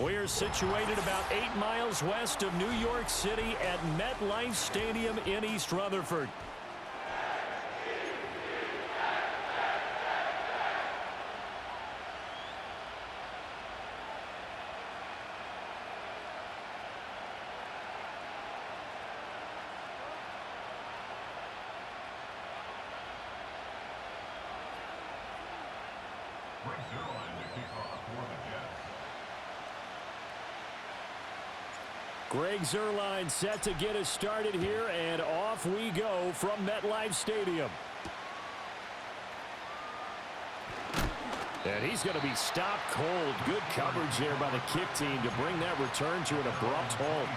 We are situated about 8 miles west of New York City at MetLife Stadium in East Rutherford. Greg Zuerlein set to get us started here, and off we go from MetLife Stadium. And he's going to be stopped cold. Good coverage there by the kick team to bring that return to an abrupt halt.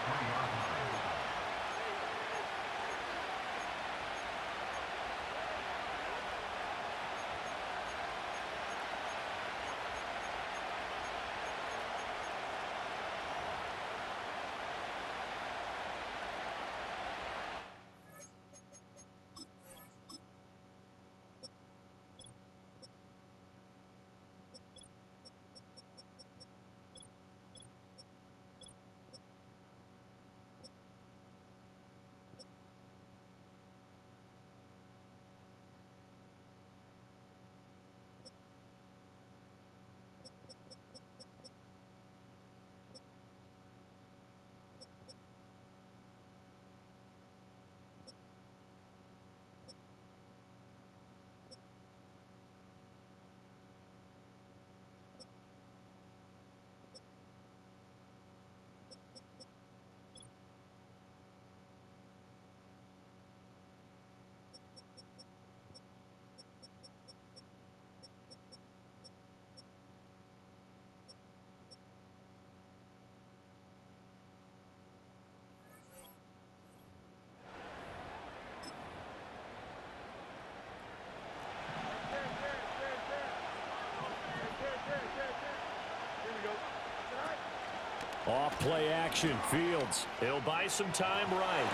Off play action, Fields. He'll buy some time right.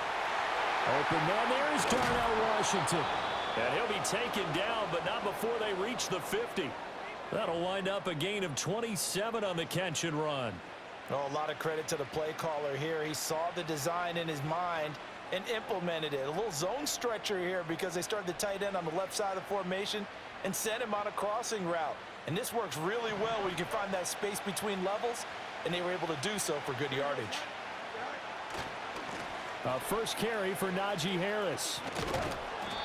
Open man, there's Darnell Washington. And he'll be taken down, but not before they reach the 50. That'll wind up a gain of 27 on the catch and run. Oh, a lot of credit to the play caller here. He saw the design in his mind and implemented it. A little zone stretcher here because they started the tight end on the left side of the formation and sent him on a crossing route. And this works really well where you can find that space between levels, and they were able to do so for good yardage. First carry for Najee Harris.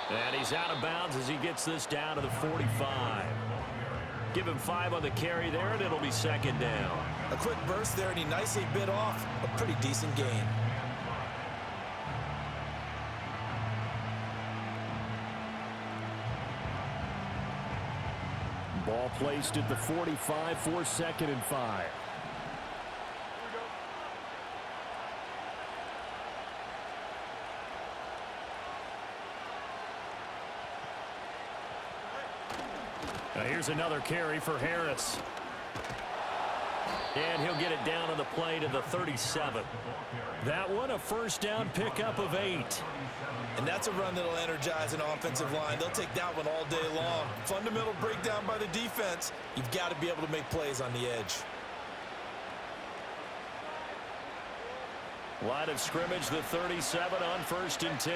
And he's out of bounds as he gets this down to the 45. Give him 5 on the carry there, and it'll be second down. A quick burst there, and he nicely bit off a pretty decent gain. Ball placed at the 45 for 2nd and 5. Now here's another carry for Harris. And he'll get it down on the play to the 37. That one a first down pickup of 8. And that's a run that'll energize an offensive line. They'll take that one all day long. Fundamental breakdown by the defense. You've got to be able to make plays on the edge. Line of scrimmage, the 37 on 1st and 10.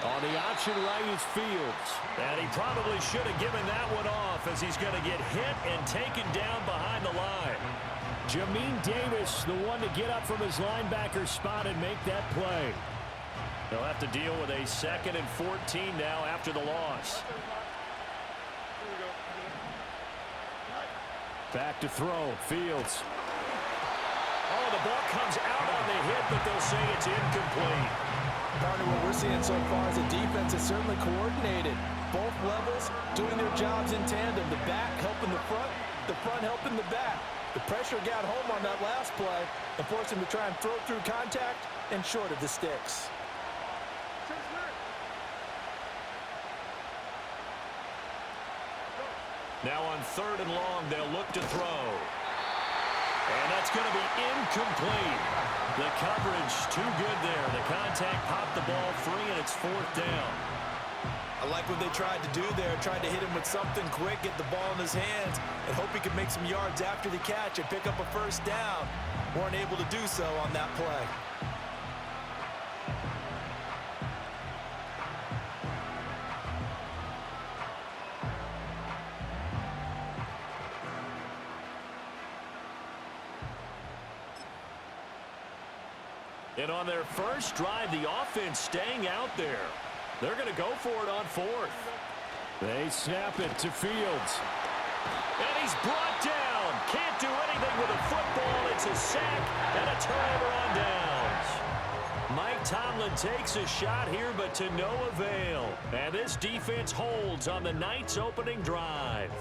On the option right is Fields. And he probably should have given that one off as he's going to get hit and taken down behind the line. Jamin Davis, the one to get up from his linebacker spot and make that play. They'll have to deal with a 2nd and 14 now after the loss. Back to throw, Fields. Oh, the ball comes out on the hit, but they'll say it's incomplete. Partner, what we're seeing so far is a defense is certainly coordinated. Both levels doing their jobs in tandem. The back helping the front helping the back. The pressure got home on that last play and forced him to try and throw through contact and short of the sticks. Now on 3rd and long, they'll look to throw. And that's going to be incomplete. The coverage too good there. The contact popped the ball free, and it's 4th down. I like what they tried to do there, tried to hit him with something quick, get the ball in his hands, and hope he could make some yards after the catch and pick up a 1st down. Weren't able to do so on that play. And on their first drive, the offense staying out there. They're going to go for it on 4th. They snap it to Fields. And he's brought down. Can't do anything with a football. It's a sack and a turnover on downs. Mike Tomlin takes a shot here, but to no avail. And this defense holds on the night's opening drive.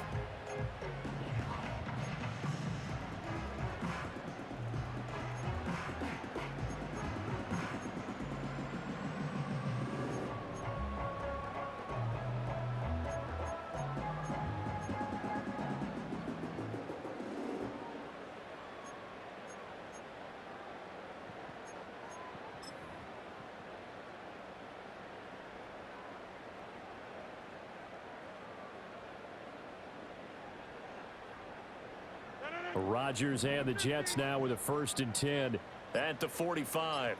Rodgers and the Jets now with a 1st and 10 at the 45.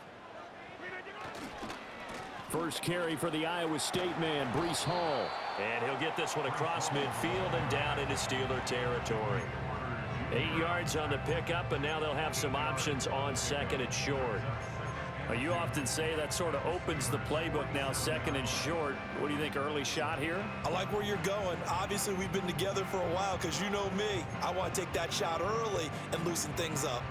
First carry for the Iowa State man, Breece Hall. And he'll get this one across midfield and down into Steeler territory. 8 yards on the pickup, and now they'll have some options on 2nd and short. You often say that sort of opens the playbook now, 2nd and short. What do you think, early shot here? I like where you're going. Obviously, we've been together for a while because you know me. I want to take that shot early and loosen things up.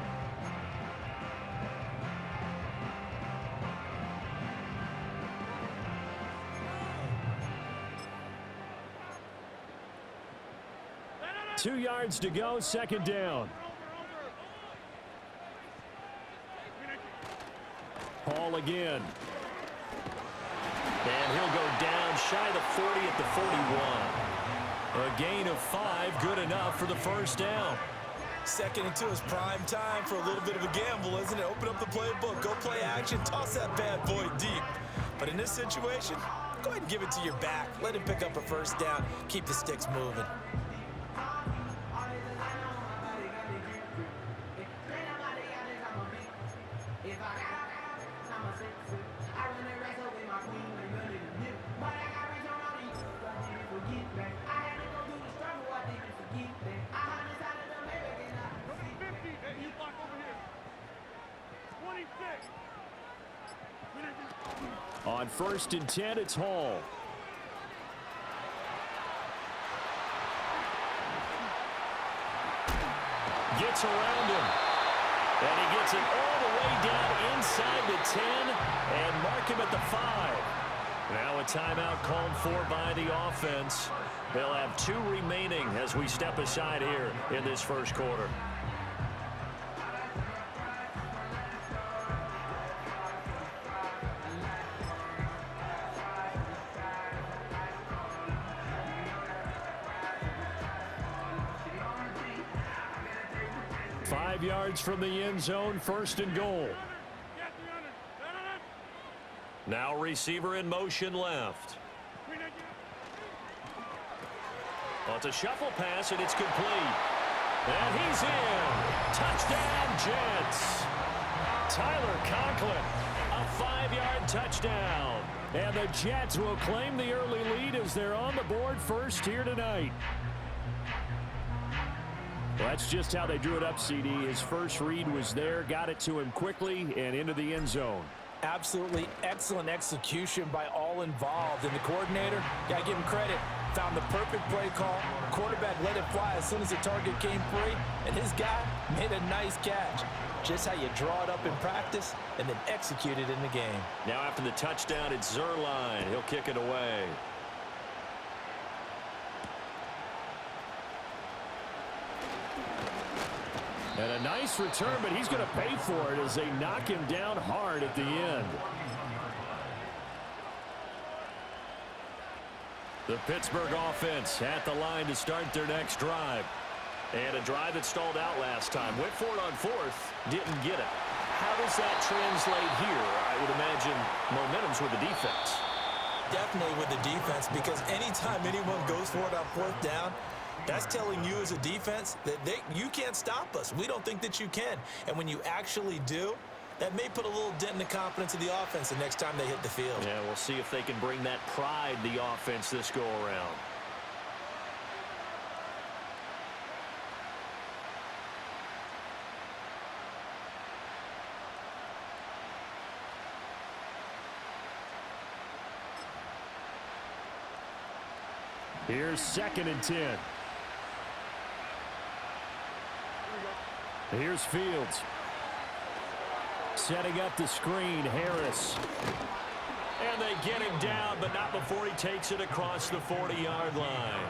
Two yards to go, 2nd down. Hall again. And he'll go down shy of the 40 at the 41. A gain of 5, good enough for the 1st down. 2nd and 2 is prime time for a little bit of a gamble, isn't it? Open up the playbook, go play action, toss that bad boy deep. But in this situation, go ahead and give it to your back. Let him pick up a 1st down, keep the sticks moving. On 1st and 10, it's Hall. Gets around him. And he gets it all the way down inside the 10 and mark him at the 5. Now a timeout called for by the offense. They'll have 2 remaining as we step aside here in this 1st quarter. Yards from the end zone, 1st and goal. Now receiver in motion left. Well, it's a shuffle pass, and it's complete. And he's in. Touchdown, Jets. Tyler Conklin, a 5-yard touchdown. And the Jets will claim the early lead as they're on the board first here tonight. Well, that's just how they drew it up, CD. His first read was there, got it to him quickly, and into the end zone. Absolutely excellent execution by all involved. And the coordinator, got to give him credit, found the perfect play call. Quarterback let it fly as soon as the target came free, and his guy made a nice catch. Just how you draw it up in practice and then execute it in the game. Now after the touchdown, it's Zerline. He'll kick it away. And a nice return, but he's going to pay for it as they knock him down hard at the end. The Pittsburgh offense at the line to start their next drive. And a drive that stalled out last time. Went for it on fourth, didn't get it. How does that translate here? I would imagine momentum's with the defense. Definitely with the defense, because anytime anyone goes for it on fourth down, that's telling you as a defense that you can't stop us. We don't think that you can. And when you actually do, that may put a little dent in the confidence of the offense the next time they hit the field. Yeah, we'll see if they can bring that pride, the offense, this go-around. Here's 2nd and 10. Here's Fields. Setting up the screen, Harris. And they get him down, but not before he takes it across the 40-yard line.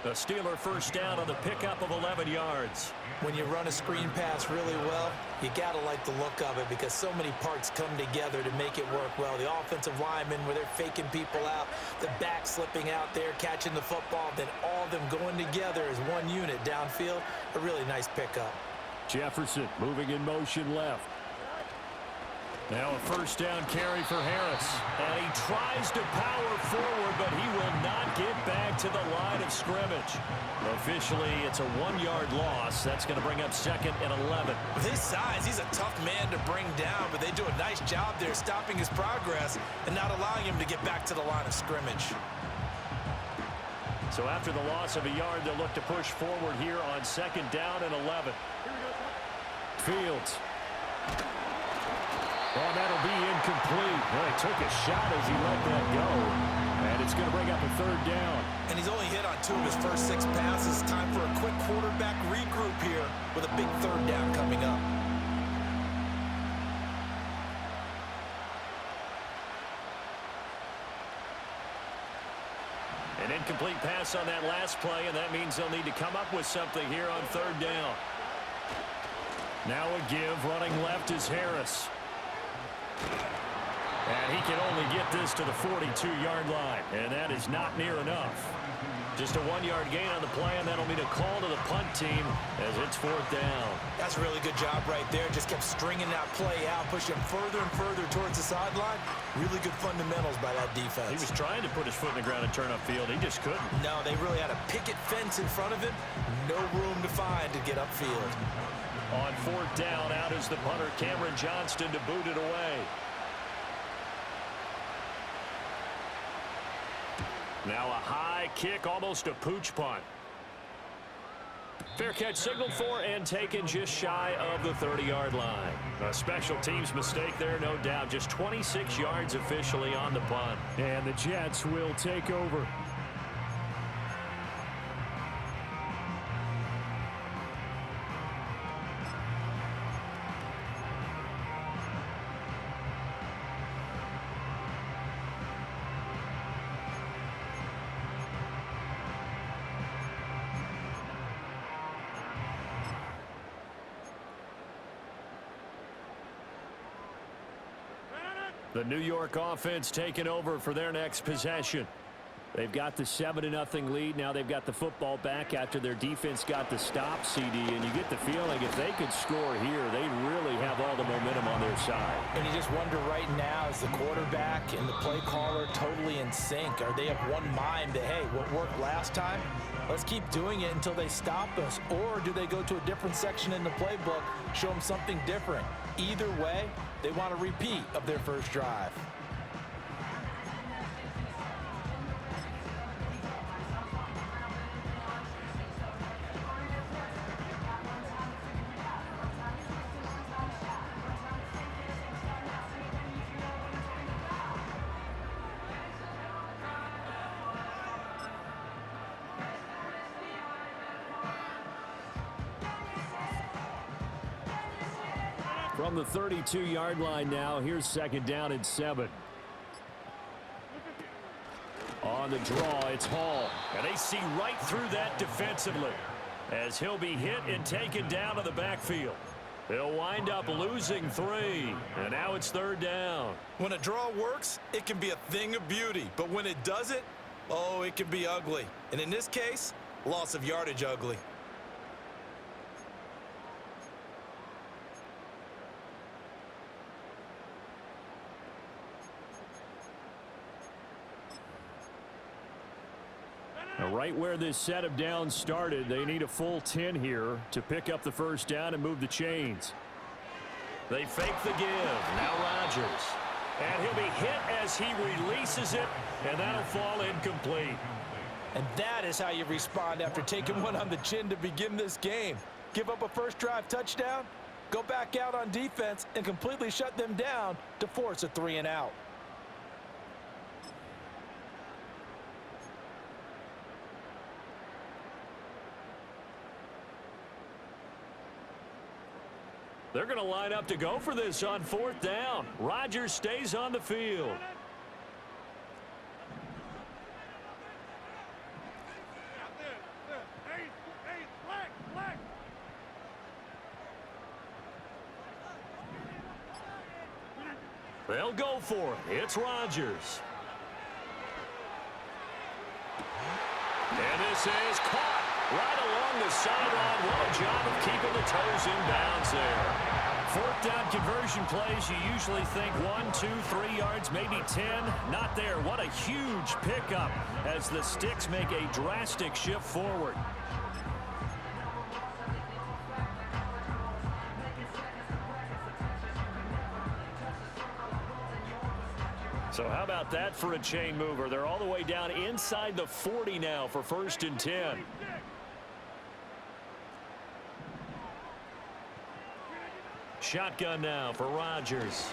The Steeler first down on the pickup of 11 yards. When you run a screen pass really well, you got to like the look of it because so many parts come together to make it work well. The offensive linemen, where they're faking people out, the back slipping out there, catching the football, then all of them going together as one unit downfield. A really nice pickup. Jefferson moving in motion left. Now a first down carry for Harris. And he tries to power forward, but he will not get back to the line of scrimmage. Officially, it's a 1-yard loss. That's going to bring up 2nd and 11. With his size, he's a tough man to bring down, but they do a nice job there stopping his progress and not allowing him to get back to the line of scrimmage. So after the loss of a yard, they'll look to push forward here on 2nd down and 11. Fields. Oh, that'll be incomplete. Well, he took a shot as he let that go. And it's going to bring up a 3rd down. And he's only hit on 2 of his first 6 passes. Time for a quick quarterback regroup here with a big 3rd down coming up. An incomplete pass on that last play, and that means they'll need to come up with something here on 3rd down. Now a give. Running left is Harris. And he can only get this to the 42-yard line, and that is not near enough. Just a 1-yard gain on the play, and that'll mean a call to the punt team as it's 4th down. That's a really good job right there. Just kept stringing that play out, pushing further and further towards the sideline. Really good fundamentals by that defense. He was trying to put his foot in the ground and turn upfield. He just couldn't. No, they really had a picket fence in front of him. No room to find to get upfield. On 4th down, out is the punter, Cameron Johnston, to boot it away. Now a high kick, almost a pooch punt. Fair catch signaled for and taken just shy of the 30-yard line. A special teams mistake there, no doubt. Just 26 yards officially on the punt. And the Jets will take over. The New York offense taking over for their next possession. They've got the 7-0 lead. Now they've got the football back after their defense got the stop, CD. And you get the feeling if they could score here, they really have all the momentum on their side. And you just wonder right now, is the quarterback and the play caller totally in sync? Are they of one mind that, hey, what worked last time, let's keep doing it until they stop us? Or do they go to a different section in the playbook, show them something different? Either way, they want a repeat of their first drive. From the 32-yard line now, here's 2nd down and 7. On the draw, it's Hall. And they see right through that defensively as he'll be hit and taken down to the backfield. They'll wind up losing 3, and now it's 3rd down. When a draw works, it can be a thing of beauty. But when it doesn't, oh, it can be ugly. And in this case, loss of yardage ugly. Now, right where this set of downs started, they need a full 10 here to pick up the first down and move the chains. They fake the give. Now Rodgers. And he'll be hit as he releases it, and that'll fall incomplete. And that is how you respond after taking one on the chin to begin this game. Give up a first drive touchdown, go back out on defense, and completely shut them down to force a 3-and-out. They're going to line up to go for this on 4th down. Rodgers stays on the field. They'll go for it. It's Rodgers. And this is caught right along the sideline. What a job of keeping the toes in bounds there. 4th down conversion plays, you usually think 1, 2, 3 yards, maybe 10. Not there. What a huge pickup as the Sticks make a drastic shift forward. So how about that for a chain mover? They're all the way down inside the 40 now for 1st and 10. Shotgun now for Rodgers.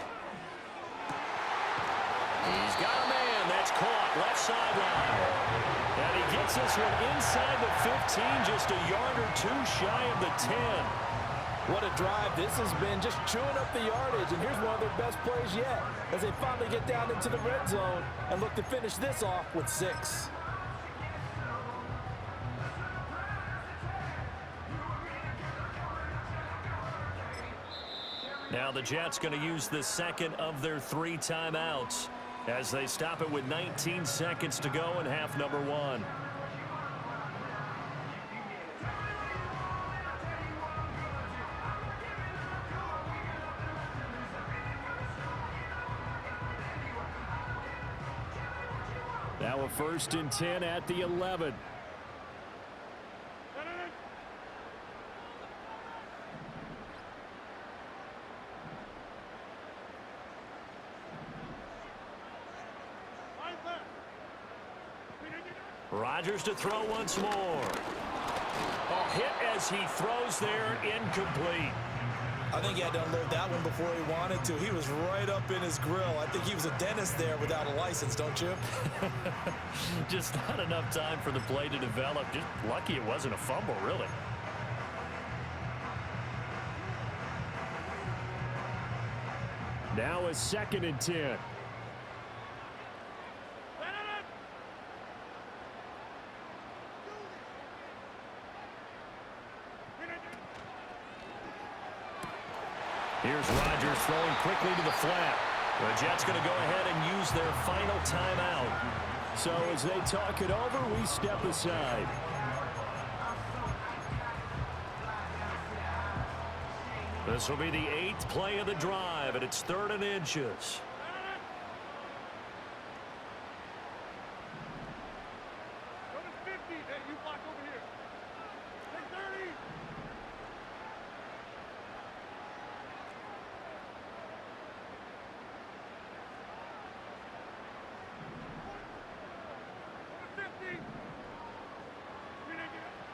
He's got a man. That's caught. Left sideline. And he gets this one inside the 15, just a yard or 2 shy of the 10. What a drive this has been, just chewing up the yardage. And here's one of their best plays yet as they finally get down into the red zone and look to finish this off with 6. Now the Jets going to use the second of their 3 timeouts as they stop it with 19 seconds to go in half number 1. Now a 1st and 10 at the 11. Rodgers to throw once more. A hit as he throws there, incomplete. I think he had to unload that one before he wanted to. He was right up in his grill. I think he was a dentist there without a license, don't you? Just not enough time for the play to develop. Just lucky it wasn't a fumble, really. Now a 2nd and 10. Here's Rodgers throwing quickly to the flat. The Jets going to go ahead and use their final timeout. So as they talk it over, we step aside. This will be the 8th play of the drive, and it's 3rd and inches.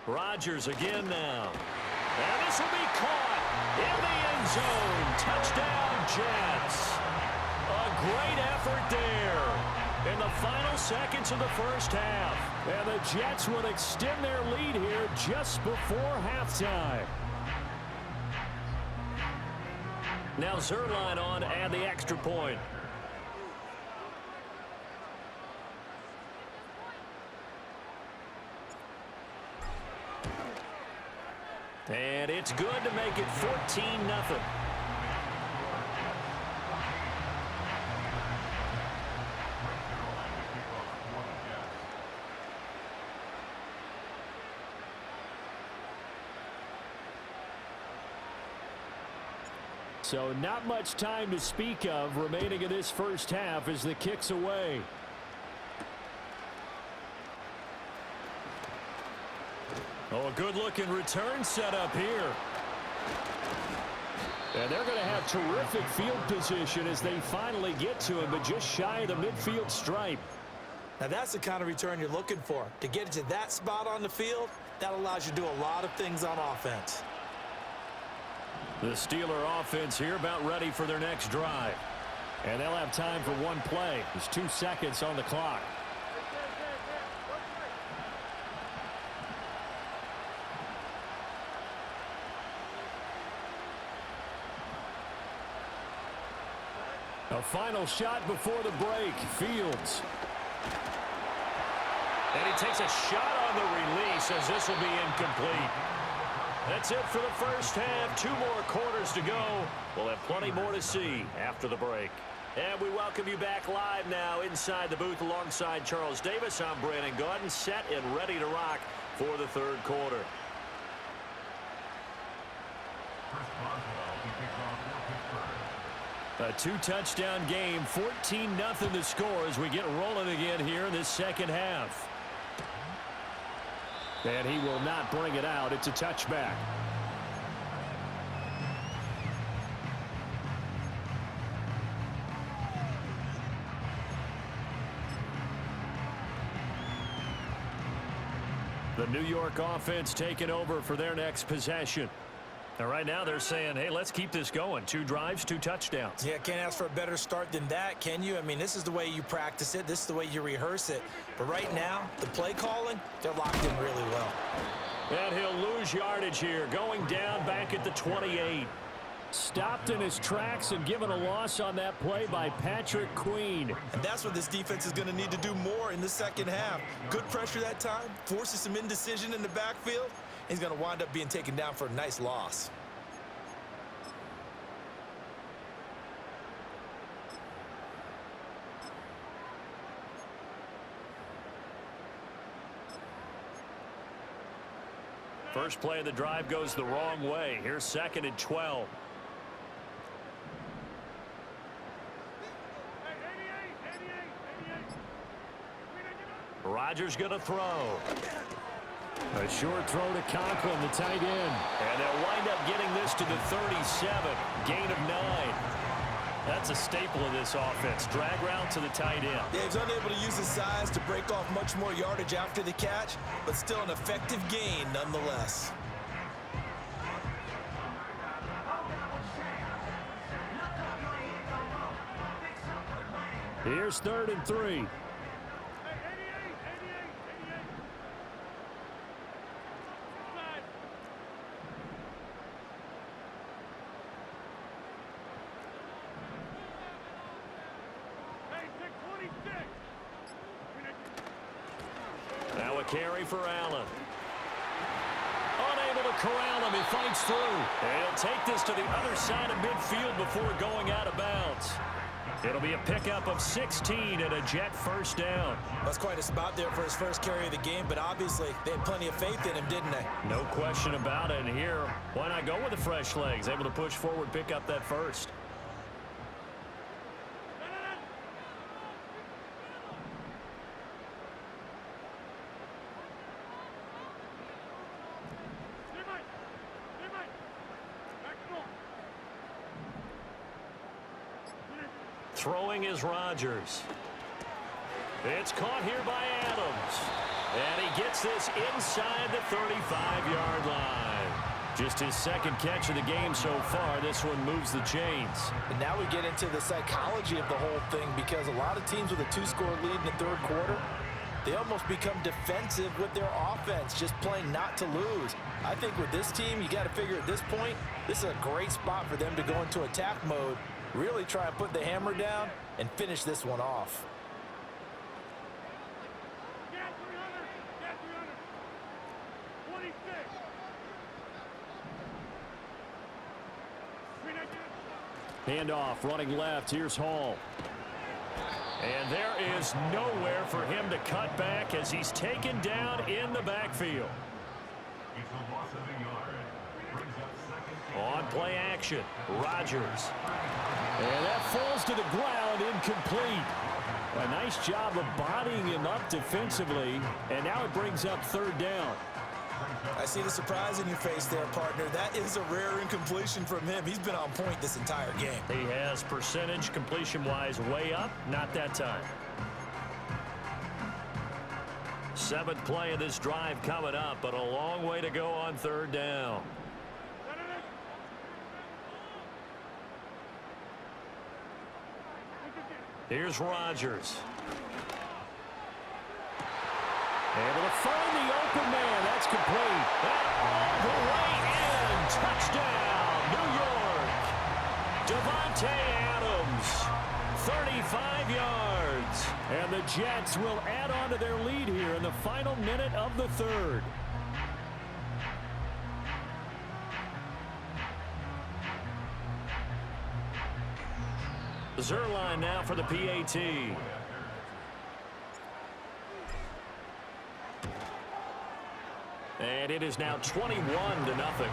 Rodgers again now. And this will be caught in the end zone. Touchdown, Jets. A great effort there in the final seconds of the first half. And the Jets will extend their lead here just before halftime. Now Zerline on to add the extra point. And it's good to make it 14-0. So not much time to speak of remaining in this first half as the kick's away. Oh, a good-looking return set up here. And they're going to have terrific field position as they finally get to him, but just shy of the midfield stripe. Now, that's the kind of return you're looking for. To get to that spot on the field, that allows you to do a lot of things on offense. The Steeler offense here about ready for their next drive. And they'll have time for one play. There's 2 seconds on the clock. A final shot before the break. Fields. And he takes a shot on the release as this will be incomplete. That's it for the first half. 2 more quarters to go. We'll have plenty more to see after the break. And we welcome you back live now inside the booth alongside Charles Davis. I'm Brandon Gaudin, set and ready to rock for the third quarter. A 2-touchdown game, 14-0 the score as we get rolling again here in this second half. And he will not bring it out. It's a touchback. The New York offense taking over for their next possession. And right now they're saying, hey, let's keep this going. 2 drives, 2 touchdowns. Yeah, can't ask for a better start than that, can you? I mean, this is the way you practice it. This is the way you rehearse it. But right now, the play calling, they're locked in really well. And he'll lose yardage here, going down back at the 28. Stopped in his tracks and given a loss on that play by Patrick Queen. And that's what this defense is going to need to do more in the second half. Good pressure that time, forces some indecision in the backfield. He's going to wind up being taken down for a nice loss. First play of the drive goes the wrong way. Here's 2nd and 12. Rodgers going to throw. A short throw to Conklin, the tight end. And they'll wind up getting this to the 37. Gain of 9. That's a staple of this offense. Drag route to the tight end. Yeah, he's unable to use his size to break off much more yardage after the catch, but still an effective gain nonetheless. Here's 3rd and 3. Now a carry for Allen. Unable to corral him. He fights through. And he'll take this to the other side of midfield before going out of bounds. It'll be a pickup of 16 and a Jet first down. That's quite a spot there for his first carry of the game, but obviously they had plenty of faith in him, didn't they? No question about it. And here, why not go with the fresh legs? Able to push forward, pick up that first. Throwing is Rodgers. It's caught here by Adams. And he gets this inside the 35-yard line. Just his 2nd catch of the game so far. This one moves the chains. And now we get into the psychology of the whole thing, because a lot of teams with a 2-score lead in the 3rd quarter, they almost become defensive with their offense, just playing not to lose. I think with this team, you got to figure at this point, this is a great spot for them to go into attack mode, really try and put the hammer down and finish this one off. Handoff, running left. Here's Hall. And there is nowhere for him to cut back as he's taken down in the backfield. On play action, Rodgers. And that falls to the ground, incomplete. A nice job of bodying him up defensively, and now it brings up 3rd down. I see the surprise in your face there, partner. That is a rare incompletion from him. He's been on point this entire game. He has percentage completion-wise way up, not that time. 7th play of this drive coming up, but a long way to go on 3rd down. Here's Rodgers. Able to find the open man. That's complete. That all the way in. Touchdown, New York. Devontae Adams, 35 yards. And the Jets will add on to their lead here in the final minute of the 3rd. Zerline now for the PAT. And it is now 21-0.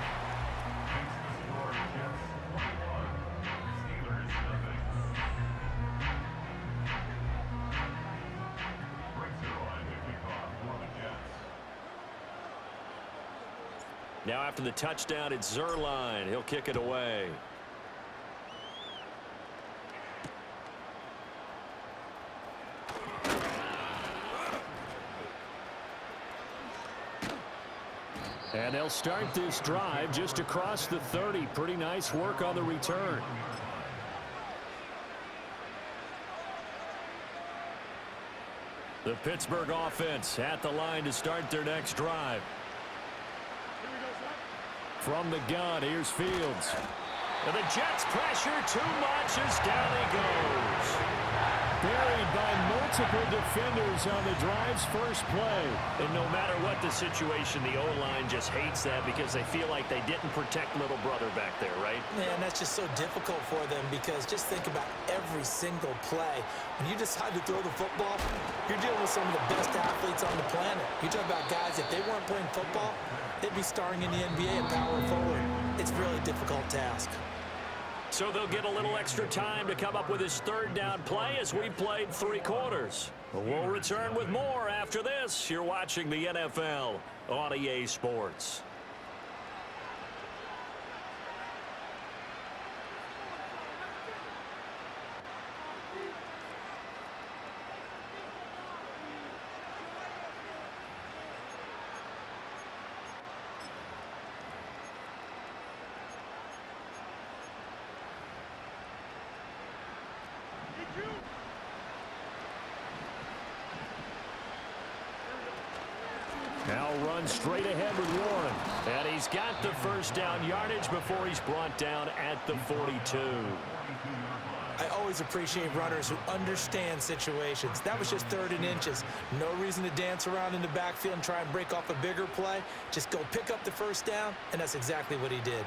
Now after the touchdown, it's Zerline. He'll kick it away. And they'll start this drive just across the 30. Pretty nice work on the return. The Pittsburgh offense at the line to start their next drive. From the gun, here's Fields. And the Jets pressure too much as down he goes. Buried by multiple defenders on the drive's first play. And no matter what the situation, the O-line just hates that because they feel like they didn't protect little brother back there, right? Man, that's just so difficult for them because just think about every single play. When you decide to throw the football, you're dealing with some of the best athletes on the planet. You talk about guys, if they weren't playing football, they'd be starring in the NBA and power forward. It's a really difficult task. So they'll get a little extra time to come up with his 3rd down play as we played 3 quarters. We'll return with more after this. You're watching the NFL on EA Sports. Now run straight ahead with Warren. And he's got the first down yardage before he's brought down at the 42. I always appreciate runners who understand situations. That was just 3rd and inches. No reason to dance around in the backfield and try and break off a bigger play. Just go pick up the first down, and that's exactly what he did.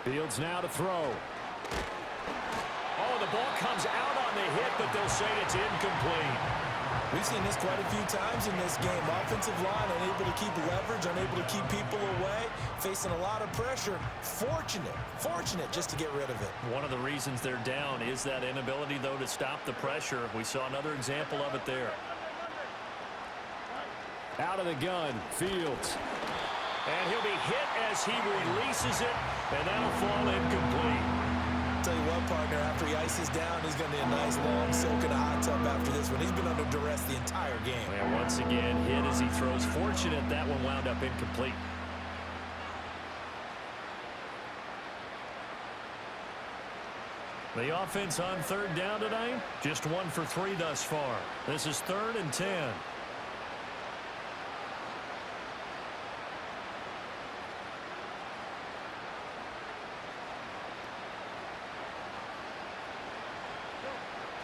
Fields now to throw. Oh, the ball comes out on the hit, but they'll say it's incomplete. We've seen this quite a few times in this game. Offensive line unable to keep leverage, unable to keep people away, facing a lot of pressure. Fortunate just to get rid of it. One of the reasons they're down is that inability, though, to stop the pressure. We saw another example of it there. Out of the gun, Fields. And he'll be hit as he releases it, and that'll fall incomplete. Tell you what, partner, after he ices down, he's going to need a nice long soak in a hot tub after this one. He's been under duress the entire game. And once again, hit as he throws. Fortunate that one wound up incomplete. The offense on 3rd down tonight, just 1 for 3 thus far. This is 3rd and 10.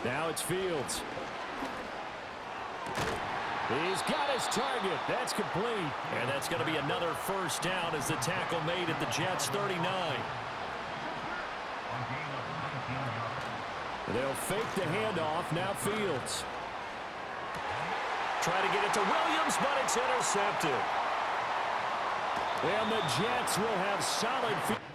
Now it's Fields. He's got his target. That's complete. And that's going to be another first down as the tackle made at the Jets' 39. They'll fake the handoff. Now Fields. Try to get it to Williams, but it's intercepted. And the Jets will have solid field.